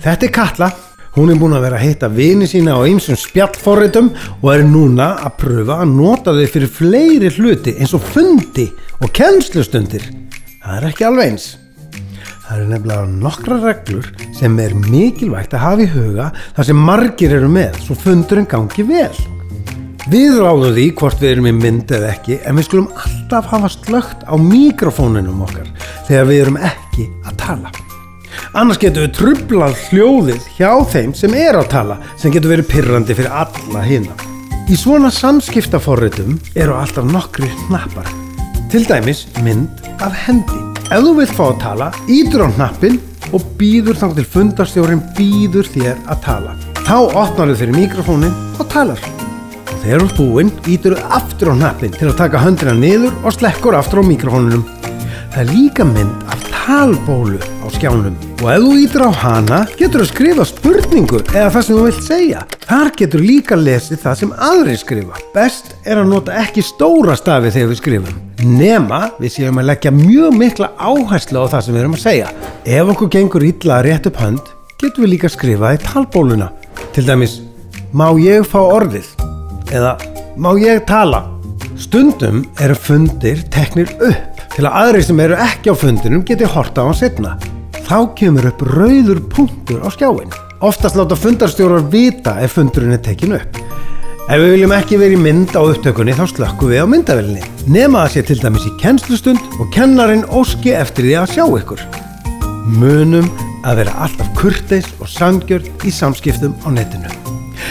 Þetta Katla. Hún búin að vera að hitta vini sína á ýmsum spjallforritum og núna að pröfa að nota þau fyrir fleiri hluti eins og fundi og kennslustundir. Það ekki alveg eins. Það nefnilega nokkrar reglur sem mikilvægt að hafa í huga þar sem margir eru með svo fundurinn gangi vel. Við ráðum því hvort við erum í mynd eða ekki en við skulum alltaf hafa slökkt á mikrofóninum okkar þegar við erum ekki að tala. Annars getum við trublað hljóðið hjá þeim sem að tala sem getur verið pirrandi fyrir alla hina. Í svona samskiptaforritum eru alltaf nokkrir hnappar. Til dæmis mynd af hendi. Ef þú vilt fá að tala, ýtir á hnappinn og býður þangað til fundarstjórinn býður þér að tala. Þá opnarðu fyrir mikrofónin og talar. Og þegar þú ert búinn, ýtir þú aftur á hnappinn til að taka höndina niður og slekkur aftur á mikrofóninum. Það líka mynd af talbólu á skjánum og ef þú ýtir á hana getur þú skrifa spurningu eða það sem þú vilt segja. Þar getur líka lesið það sem aðrir skrifa. Best að nota ekki stóra stafi þegar við skrifum. Nema við séum að leggja mjög mikla áherslu á það sem við erum að segja. Ef okkur gengur illa að rétta upp hönd, getum við líka skrifað í talbóluna. Til dæmis, má ég fá orðið? Eða, má ég tala? Stundum eru fundir teknir upp til að aðrir sem eru ekki á fundinum geti horft á hann seinna. Þá kemur upp rauður punktur á skjáinn. Oftast láta fundarstjórar vita ef fundurinn tekin upp. Ef við viljum ekki vera í mynd á upptökunni þá slökkum við á myndavélinni. Nema það sé til dæmis í kennslustund og kennarinn óski eftir því að sjá ykkur. Munum að vera alltaf kurteis og sanngjörn í samskiptum á netinu.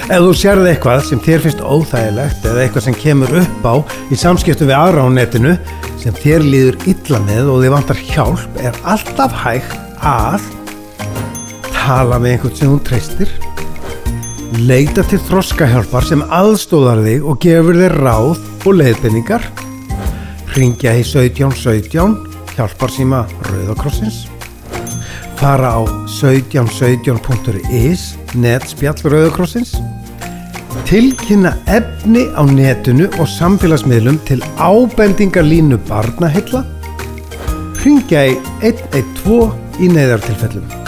Ef þú sérð eitthvað sem þér finnst óþægilegt eða eitthvað sem kemur upp á í samskiptum við aðra á netinu sem þér líður illa með og þið vantar hjálp alltaf hægt að tala með einhvern sem hún treystir, leita til þroskahjálpar sem aðstoðar þig og gefur þér ráð og leiðbeiningar, hringja í 1717 hjálparsíma Rauða krossins, fara á 1717.is netspjall Rauða krossins, tilkynna efni á netinu og samfélagsmiðlum til ábendingarlínu barnaheilla, hringja í 112 í neyðartilfellum.